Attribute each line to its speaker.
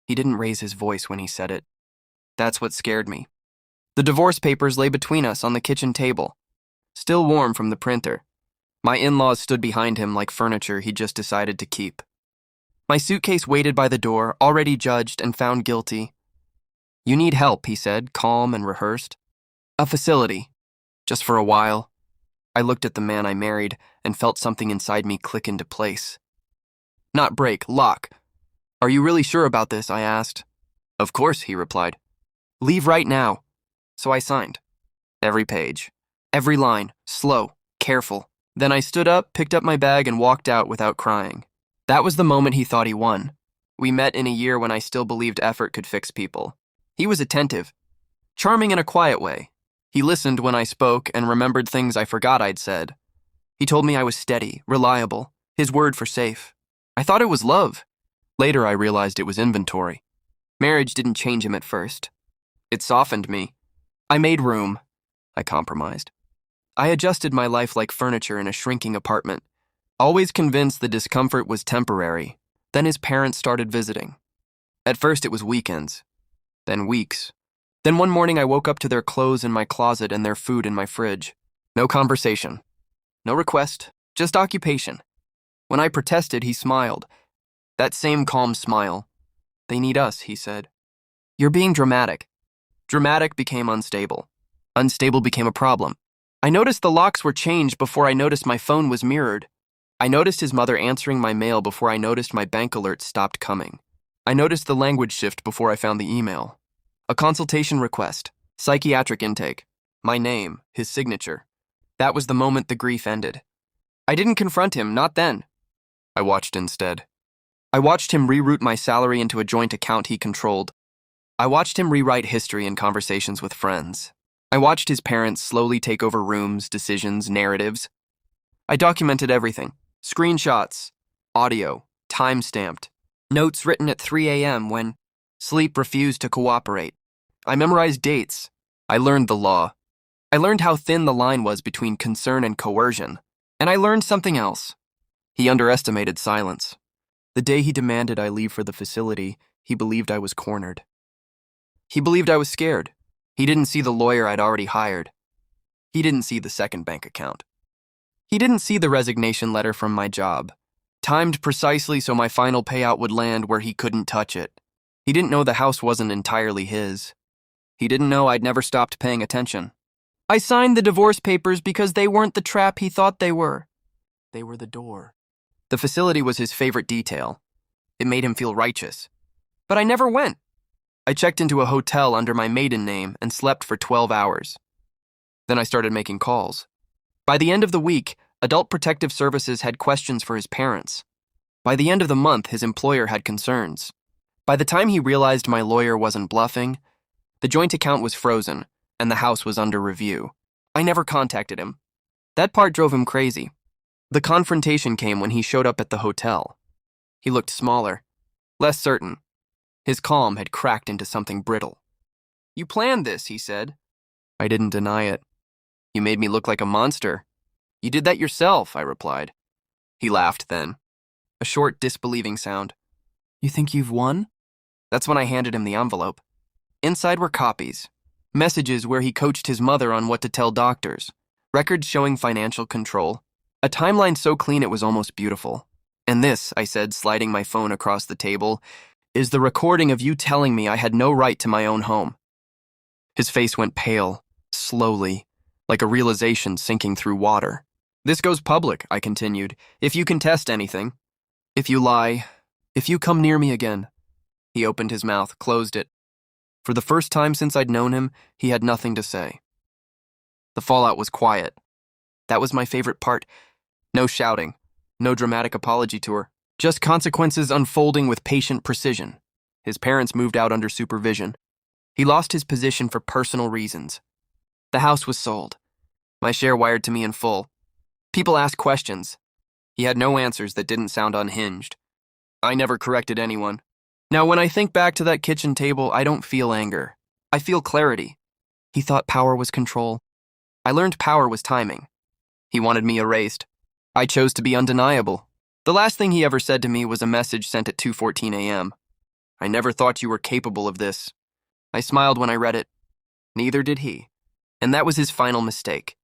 Speaker 1: He didn't raise his voice when he said it. That's what scared me. The divorce papers lay between us on the kitchen table, still warm from the printer. My in-laws stood behind him like furniture he'd just decided to keep. My suitcase waited by the door, already judged and found guilty. You need help, he said, calm and rehearsed. A facility. Just for a while. I looked at the man I married and felt something inside me click into place. Not break, lock. Are you really sure about this? I asked. Of course, he replied. Leave right now. So I signed. Every page. Every line. Slow. Careful. Then I stood up, picked up my bag, and walked out without crying. That was the moment he thought he won. We met in a year when I still believed effort could fix people. He was attentive. Charming in a quiet way. He listened when I spoke and remembered things I forgot I'd said. He told me I was steady, reliable, his word for safe. I thought it was love. Later I realized it was inventory. Marriage didn't change him at first. It softened me. I made room. I compromised. I adjusted my life like furniture in a shrinking apartment, always convinced the discomfort was temporary. Then his parents started visiting. At first it was weekends, then weeks. Then one morning I woke up to their clothes in my closet and their food in my fridge. No conversation. No request, just occupation. When I protested, he smiled. That same calm smile. They need us, he said. You're being dramatic. Dramatic became unstable. Unstable became a problem. I noticed the locks were changed before I noticed my phone was mirrored. I noticed his mother answering my mail before I noticed my bank alerts stopped coming. I noticed the language shift before I found the email. A consultation request, psychiatric intake, my name, his signature. That was the moment the grief ended. I didn't confront him, not then. I watched instead. I watched him reroute my salary into a joint account he controlled. I watched him rewrite history in conversations with friends. I watched his parents slowly take over rooms, decisions, narratives. I documented everything. Screenshots, audio, time-stamped, notes written at 3 a.m. when sleep refused to cooperate. I memorized dates. I learned the law. I learned how thin the line was between concern and coercion. And I learned something else. He underestimated silence. The day he demanded I leave for the facility, he believed I was cornered. He believed I was scared. He didn't see the lawyer I'd already hired. He didn't see the second bank account. He didn't see the resignation letter from my job, timed precisely so my final payout would land where he couldn't touch it. He didn't know the house wasn't entirely his. He didn't know I'd never stopped paying attention. I signed the divorce papers because they weren't the trap he thought they were. They were the door. The facility was his favorite detail. It made him feel righteous. But I never went. I checked into a hotel under my maiden name and slept for 12 hours. Then I started making calls. By the end of the week, Adult Protective Services had questions for his parents. By the end of the month, his employer had concerns. By the time he realized my lawyer wasn't bluffing, the joint account was frozen and the house was under review. I never contacted him. That part drove him crazy. The confrontation came when he showed up at the hotel. He looked smaller, less certain. His calm had cracked into something brittle. You planned this, he said. I didn't deny it. You made me look like a monster. You did that yourself, I replied. He laughed then. A short, disbelieving sound. You think you've won? That's when I handed him the envelope. Inside were copies. Messages where he coached his mother on what to tell doctors. Records showing financial control. A timeline so clean it was almost beautiful. And this, I said, sliding my phone across the table, is the recording of you telling me I had no right to my own home. His face went pale, slowly, like a realization sinking through water. This goes public, I continued, if you contest anything. If you lie, if you come near me again. He opened his mouth, closed it. For the first time since I'd known him, he had nothing to say. The fallout was quiet. That was my favorite part. No shouting, no dramatic apology tour, just consequences unfolding with patient precision. His parents moved out under supervision. He lost his position for personal reasons. The house was sold. My share wired to me in full. People asked questions. He had no answers that didn't sound unhinged. I never corrected anyone. Now, when I think back to that kitchen table, I don't feel anger. I feel clarity. He thought power was control. I learned power was timing. He wanted me erased. I chose to be undeniable. The last thing he ever said to me was a message sent at 2:14 a.m. I never thought you were capable of this. I smiled when I read it. Neither did he. And that was his final mistake.